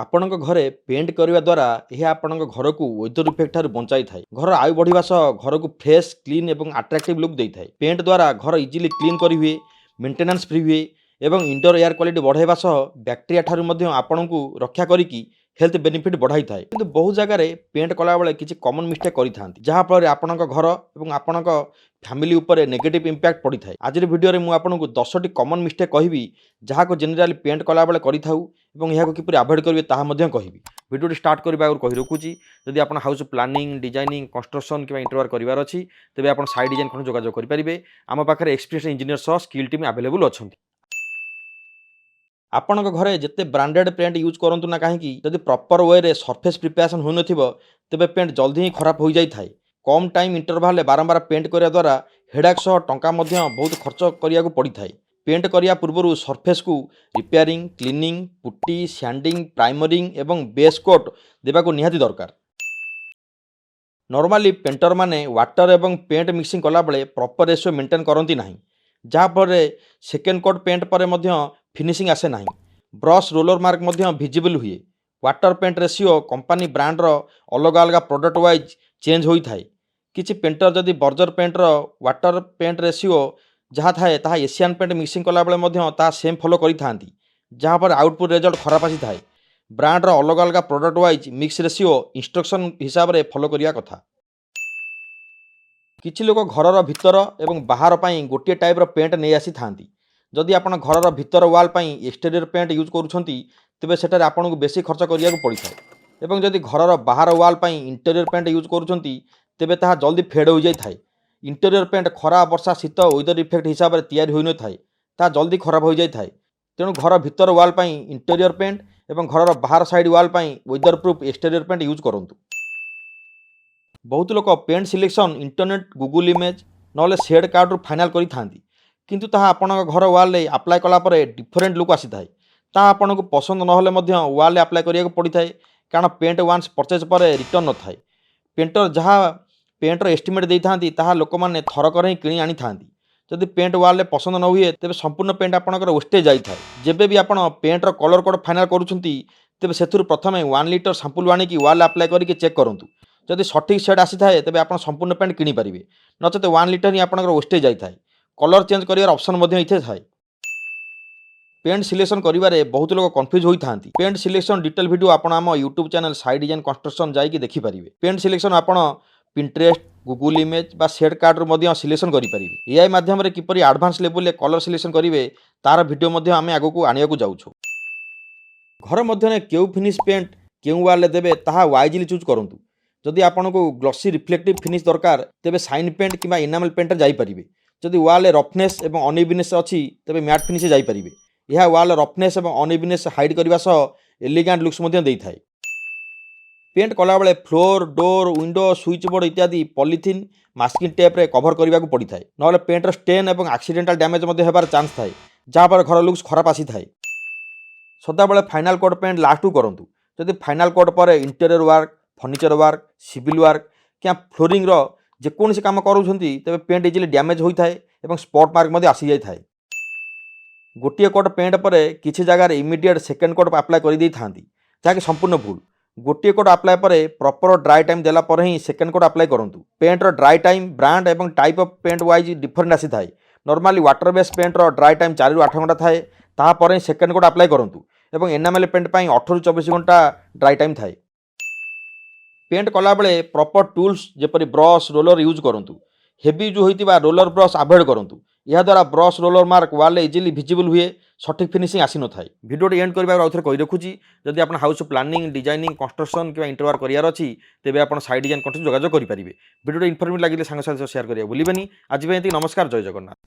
ଆପଣଙ୍କ ଘରେ ପେଣ୍ଟ କରିବା ଦ୍ୱାରା ଏହା ଆପଣଙ୍କ ଘରକୁ ୱେଦର ଇଫେକ୍ଟ ଠାରୁ ବଞ୍ଚାଇଥାଏ। ଘର ଆୟୁ ବଢ଼ିବା ସହ ଘରକୁ ଫ୍ରେଶ୍, କ୍ଲିନ୍ ଏବଂ ଆଟ୍ରାକ୍ଟିଭ୍ ଲୁକ୍ ଦେଇଥାଏ। ପେଣ୍ଟ ଦ୍ୱାରା ଘର ଇଜିଲି କ୍ଲିନ୍ କରିହୁଏ, ମେଣ୍ଟେନାନ୍ସ ଫ୍ରି ହୁଏ ଏବଂ ଇନଡୋର ଏୟାର କ୍ୱାଲିଟି ବଢ଼ାଇବା ସହ ବ୍ୟାକ୍ଟେରିଆ ଠାରୁ ମଧ୍ୟ ଆପଣଙ୍କୁ ରକ୍ଷା କରିକି ହେଲ୍ଥ ବେନିଫିଟ୍ ବଢ଼ାଇଥାଏ। କିନ୍ତୁ ବହୁ ଜାଗାରେ ପେଣ୍ଟ କଲାବେଳେ କିଛି କମନ୍ ମିଷ୍ଟେକ୍ କରିଥାନ୍ତି, ଯାହାଫଳରେ ଆପଣଙ୍କ ଘର ଏବଂ ଆପଣଙ୍କ ଫ୍ୟାମିଲି ଉପରେ ନେଗେଟିଭ୍ ଇମ୍ପାକ୍ଟ ପଡ଼ିଥାଏ। ଆଜିର ଭିଡ଼ିଓରେ ମୁଁ ଆପଣଙ୍କୁ 10ଟି କମନ୍ ମିଷ୍ଟେକ୍ କହିବି, ଯାହାକୁ ଜେନେରାଲି ପେଣ୍ଟ କଲାବେଳେ କରିଥାଉ এবং ଏହାକୁ କିପରି ଆଭଏଡ଼ କରିବେ ତାହା ମଧ୍ୟ କହିବି। ଭିଡ଼ିଓଟି ଷ୍ଟାର୍ଟ କରିବା ଆଗରୁ କହି ରଖୁଛି, ଯଦି ଆପଣ ହାଉସ୍ ପ୍ଲାନିଂ, ଡିଜାଇନିଂ, କନଷ୍ଟ୍ରକ୍ସନ୍ କିମ୍ବା ଇଣ୍ଟେରିୟର କରିବାର ଅଛି, ତେବେ ଆପଣ ସାଇ ଡିଜାଇନ୍ ଖଣ୍ଡେ ଯୋଗାଯୋଗ କରିପାରିବେ। ଆମ ପାଖରେ ଏକ୍ସପିରିଏନ୍ସ ଇଞ୍ଜିନିୟର ସହ ସ୍କିଲ୍ ଟିମ୍ ଆଭେଲେବୁଲ୍ ଅଛନ୍ତି। ଆପଣଙ୍କ ଘରେ ଯେତେ ବ୍ରାଣ୍ଡେଡ୍ ପେଣ୍ଟ ୟୁଜ୍ କରନ୍ତୁ ନା କାହିଁକି, ଯଦି ପ୍ରପର ୱେରେ ସର୍ଫେସ୍ ପ୍ରିପାରେସନ୍ ହୋଇନଥିବ, ତେବେ ପେଣ୍ଟ ଜଲ୍ଦି ହିଁ ଖରାପ ହୋଇଯାଇଥାଏ। କମ୍ ଟାଇମ୍ ଇଣ୍ଟରଭାଲରେ ବାରମ୍ବାର ପେଣ୍ଟ କରିବା ଦ୍ୱାରା ହେଡ଼ାକ୍ ସହ ଟଙ୍କା ମଧ୍ୟ ବହୁତ ଖର୍ଚ୍ଚ କରିବାକୁ ପଡ଼ିଥାଏ। ପେଣ୍ଟ କରିବା ପୂର୍ବରୁ ସର୍ଫେସ୍କୁ ରିପେୟାରିଂ, କ୍ଲିନିଂ, ପୁଟି, ସ୍ୟାଣ୍ଡିଂ, ପ୍ରାଇମରିଂ ଏବଂ ବେସ୍ କୋଟ୍ ଦେବାକୁ ନିହାତି ଦରକାର। ନର୍ମାଲି ପେଣ୍ଟରମାନେ ୱାଟର ଏବଂ ପେଣ୍ଟ ମିକ୍ସିଂ କଲାବେଳେ ପ୍ରପର ରେସିଓ ମେଣ୍ଟେନ୍ କରନ୍ତି ନାହିଁ, ଯାହାଫଳରେ ସେକେଣ୍ଡ କୋଟ୍ ପେଣ୍ଟ ପରେ ମଧ୍ୟ ଫିନିସିଂ ଆସେ ନାହିଁ। ବ୍ରସ୍ ରୋଲର ମାର୍କ ମଧ୍ୟ ଭିଜିବଲ୍ ହୁଏ। ୱାଟର ପେଣ୍ଟ ରେସିଓ କମ୍ପାନୀ ବ୍ରାଣ୍ଡର ଅଲଗା ଅଲଗା ପ୍ରଡ଼କ୍ଟ ୱାଇଜ୍ ଚେଞ୍ଜ ହୋଇଥାଏ। କିଛି ପେଣ୍ଟର ଯଦି ବର୍ଜର ପେଣ୍ଟର ୱାଟର ପେଣ୍ଟ ରେସିଓ ଯାହା ଥାଏ ତାହା ଏସିଆନ୍ ପେଣ୍ଟ ମିକ୍ସିଂ କଲାବେଳେ ମଧ୍ୟ ତାହା ସେମ୍ ଫଲୋ କରିଥାନ୍ତି, ଯାହାଫଳରେ ଆଉଟପୁଟ୍ ରେଜଲ୍ଟ ଖରାପ ଆସିଥାଏ। ବ୍ରାଣ୍ଡର ଅଲଗା ଅଲଗା product wise mix ratio instruction ହିସାବରେ ଫଲୋ କରିବା କଥା। କିଛି ଲୋକ ଘରର ଭିତର ଏବଂ ବାହାର ପାଇଁ ଗୋଟିଏ ଟାଇପ୍ର ପେଣ୍ଟ ନେଇ ଆସିଥାନ୍ତି। ଯଦି ଆପଣ ଘରର ଭିତର ୱାଲ୍ ପାଇଁ ଏକ୍ସଟେରିୟର ପେଣ୍ଟ ୟୁଜ୍ କରୁଛନ୍ତି, ତେବେ ସେଠାରେ ଆପଣଙ୍କୁ ବେଶୀ ଖର୍ଚ୍ଚ କରିବାକୁ ପଡ଼ିଥାଏ। ଏବଂ ଯଦି ଘରର ବାହାର ୱାଲ୍ ପାଇଁ ଇଣ୍ଟେରିୟର ପେଣ୍ଟ ୟୁଜ୍ କରୁଛନ୍ତି, ତେବେ ତାହା ଜଲ୍ଦି ଫେଡ଼୍ ହୋଇଯାଇଥାଏ। ଇଣ୍ଟେରିୟର ପେଣ୍ଟ ଖରା, ବର୍ଷା, ଶୀତ ୱେଦର ଇଫେକ୍ଟ ହିସାବରେ ତିଆରି ହୋଇନଥାଏ, ତାହା ଜଲ୍ଦି ଖରାପ ହୋଇଯାଇଥାଏ। ତେଣୁ ଘର ଭିତର ୱାଲ୍ ପାଇଁ ଇଣ୍ଟେରିୟର ପେଣ୍ଟ ଏବଂ ଘରର ବାହାର ସାଇଡ଼୍ ୱାଲ୍ ପାଇଁ weather proof exterior paint use କରନ୍ତୁ। ବହୁତ ଲୋକ paint selection internet, Google image ନହେଲେ ସେଡ୍ କାର୍ଡ଼ରୁ ଫାଇନାଲ୍ କରିଥାନ୍ତି, କିନ୍ତୁ ତାହା ଆପଣଙ୍କ ଘର ୱାଲ୍ରେ ଆପ୍ଲାଏ କଲା ପରେ ଡିଫରେଣ୍ଟ ଲୁକ୍ ଆସିଥାଏ। ତାହା ଆପଣଙ୍କୁ ପସନ୍ଦ ନହେଲେ ମଧ୍ୟ ୱାଲ୍ରେ ଆପ୍ଲାଏ କରିବାକୁ ପଡ଼ିଥାଏ, କାରଣ ପେଣ୍ଟ ୱାନ୍ସ ପରଚେଜ୍ ପରେ ରିଟର୍ଣ୍ଣ ନଥାଏ। ପେଣ୍ଟର ଯାହା ପେଣ୍ଟର ଏଷ୍ଟିମେଟ୍ ଦେଇଥାନ୍ତି ତାହା ଲୋକମାନେ ଥରକରେ ହିଁ କିଣି ଆଣିଥାନ୍ତି। ଯଦି ପେଣ୍ଟ ୱାଲ୍ରେ ପସନ୍ଦ ନ ହୁଏ, ତେବେ ସମ୍ପୂର୍ଣ୍ଣ ପେଣ୍ଟ ଆପଣଙ୍କର ୱେଷ୍ଟେଜ୍ ଯାଇଥାଏ। ଯେବେ ବି ଆପଣ ପେଣ୍ଟର କଲର୍ କୋଡ଼୍ ଫାଇନାଲ୍ କରୁଛନ୍ତି, ତେବେ ସେଥିରୁ ପ୍ରଥମେ 1 ଲିଟର ସାମ୍ପୁଲ୍ ଆଣିକି ୱାଲ୍ ଆପ୍ଲାଏ କରିକି ଚେକ୍ କରନ୍ତୁ। ଯଦି ସଠିକ୍ ସେଡ୍ ଆସିଥାଏ, ତେବେ ଆପଣ ସମ୍ପୂର୍ଣ୍ଣ ପେଣ୍ଟ କିଣିପାରିବେ, ନଚେତ 1 ଲିଟର ହିଁ ଆପଣଙ୍କର ୱେଷ୍ଟେଜ୍ ଯାଇଥାଏ। କଲର୍ ଚେଞ୍ଜ କରିବାର ଅପସନ୍ ମଧ୍ୟ ଏଥିରେ ଥାଏ। ପେଣ୍ଟ ସିଲେକ୍ସନ୍ କରିବାରେ ବହୁତ ଲୋକ କନଫ୍ୟୁଜ୍ ହୋଇଥାନ୍ତି। ପେଣ୍ଟ ସିଲେକ୍ସନ୍ ଡିଟେଲ୍ ଭିଡ଼ିଓ ଆପଣ ଆମ YouTube channel Sai design construction ଯାଇକି ଦେଖିପାରିବେ। ପେଣ୍ଟ ସିଲେକ୍ସନ୍ ଆପଣ ପିଣ୍ଟରେଷ୍ଟ, ଗୁଗୁଲ୍ ଇମେଜ୍ ବା ସେଡ୍ କାର୍ଡ଼ରୁ ମଧ୍ୟ ସିଲେକ୍ସନ୍ କରିପାରିବେ। ଏଆଇ ମାଧ୍ୟମରେ କିପରି ଆଡଭାନ୍ସ ଲେଭେଲରେ କଲର୍ ସିଲେକ୍ସନ୍ କରିବେ, ତାର ଭିଡ଼ିଓ ମଧ୍ୟ ଆମେ ଆଗକୁ ଆଣିବାକୁ ଯାଉଛୁ। ଘର ମଧ୍ୟରେ କେଉଁ ଫିନିଶ୍ ପେଣ୍ଟ କେଉଁ ୱାଲ୍ରେ ଦେବେ ତାହା ୱାଇଜଲି ଚୁଜ୍ କରନ୍ତୁ। ଯଦି ଆପଣଙ୍କୁ ଗ୍ଲସି ରିଫ୍ଲେକ୍ଟିଭ୍ ଫିନିଶ୍ ଦରକାର, ତେବେ ସାଇନ୍ ପେଣ୍ଟ କିମ୍ବା ଇନାମେଲ୍ ପେଣ୍ଟରେ ଯାଇପାରିବେ। ଯଦି ୱାଲ୍ରେ ରଫନେସ୍ ଏବଂ ଅନଇଭିନେସ୍ ଅଛି, ତେବେ ମ୍ୟାଟ୍ ଫିନିଶରେ ଯାଇପାରିବେ। ଏହା ୱାଲ୍ର ରଫନେସ୍ ଏବଂ ଅନଇଭିନେସ୍ ହାଇଡ୍ କରିବା ସହ ଏଲିଗାଣ୍ଟ ଲୁକ୍ସ ମଧ୍ୟ ଦେଇଥାଏ। ପେଣ୍ଟ କଲାବେଳେ floor, door, window, switch board ଇତ୍ୟାଦି ପଲିଥିନ୍, ମାସ୍କିଂ ଟେପ୍ରେ କଭର କରିବାକୁ ପଡ଼ିଥାଏ, ନହେଲେ ପେଣ୍ଟର ଷ୍ଟେନ୍ ଏବଂ ଆକ୍ସିଡେଣ୍ଟାଲ ଡ୍ୟାମେଜ୍ ମଧ୍ୟ ହେବାର ଚାନ୍ସ ଥାଏ, ଯାହାଫଳରେ ଘର ଲୁକ୍ସ ଖରାପ ଆସିଥାଏ। ସଦାବେଳେ ଫାଇନାଲ୍ କୋଟ୍ ପେଣ୍ଟ ଲାଷ୍ଟକୁ କରନ୍ତୁ। ଯଦି ଫାଇନାଲ୍ କୋଟ୍ ପରେ interior work, furniture work, civil work କିମ୍ବା ଫ୍ଲୋରିଂର ଯେକୌଣସି କାମ କରୁଛନ୍ତି, ତେବେ ପେଣ୍ଟ ଇଜିଲି ଡ୍ୟାମେଜ୍ ହୋଇଥାଏ ଏବଂ ସ୍ପଟ୍ ମାର୍କ ମଧ୍ୟ ଆସିଯାଇଥାଏ। ଗୋଟିଏ କୋଟ୍ ପେଣ୍ଟ ପରେ କିଛି ଜାଗାରେ ଇମିଡ଼ିଏଟ୍ ସେକେଣ୍ଡ କୋଟ୍ ଆପ୍ଲାଏ କରିଦେଇଥାନ୍ତି, ଯାହାକି ସମ୍ପୂର୍ଣ୍ଣ ଭୁଲ। ଗୋଟିଏ କୋଟ୍ ଆପ୍ଲାଏ ପରେ ପ୍ରପର ଡ୍ରାଏ ଟାଇମ୍ ଦେଲା ପରେ ହିଁ ସେକେଣ୍ଡ କୋଟ୍ ଆପ୍ଲାଏ କରନ୍ତୁ। ପେଣ୍ଟର ଡ୍ରାଏ ଟାଇମ୍ ବ୍ରାଣ୍ଡ ଏବଂ type of paint wise different ଆସିଥାଏ। ନର୍ମାଲି ୱାଟର ବେସ୍ ପେଣ୍ଟର ଡ୍ରାଏ ଟାଇମ୍ 4ରୁ 8 ଘଣ୍ଟା ଥାଏ, ତାହାପରେ ହିଁ ସେକେଣ୍ଡ କୋଟ୍ ଆପ୍ଲାଏ କରନ୍ତୁ ଏବଂ ଏନାମେଲ୍ ପେଣ୍ଟ ପାଇଁ 18ରୁ 24 ଘଣ୍ଟା ଡ୍ରାଏ ଟାଇମ୍ ଥାଏ। ପେଣ୍ଟ କଲାବେଳେ ପ୍ରପର ଟୁଲ୍ସ ଯେପରି ବ୍ରସ୍, ରୋଲର ୟୁଜ୍ କରନ୍ତୁ। ହେଭି ୟୁଜ୍ ହୋଇଥିବା ରୋଲର ବ୍ରସ୍ ଆଭଏଡ଼ କରନ୍ତୁ। ଏହାଦ୍ୱାରା ବ୍ରସ୍ ରୋଲର ମାର୍କ ୱାଲ୍ରେ ଇଜିଲି ଭିଜିବଲ୍ ହୁଏ, ସଠିକ୍ ଫିନିସିଂ ଆସିନଥାଏ। ଭିଡ଼ିଓଟି ଏଣ୍ଡ କରିବାକୁ ଆଉଥରେ କହି ରଖୁଛି, ଯଦି ଆପଣ ହାଉସ୍ ପ୍ଲାନିଂ, ଡିଜାଇନିଂ, କନଷ୍ଟ୍ରକ୍ସନ୍ କିମ୍ବା ଇଣ୍ଟେରିୟର କରିବାର ଅଛି, ତେବେ ଆପଣ ସାଇ ଡିଜାଇନ୍ କଣ୍ଟ୍ରି ଯୋଗାଯୋଗ କରିପାରିବେ। ଭିଡ଼ିଓଟି ଇନଫର୍ମେଟିଭ୍ ଲାଗିଲେ ସାଙ୍ଗସାଥି ସହ ସେୟାର କରିବାକୁ ଭୁଲିବେନି। ଆଜି ପାଇଁ ଏତିକି। ନମସ୍କାର, ଜୟ ଜଗନ୍ନାଥ।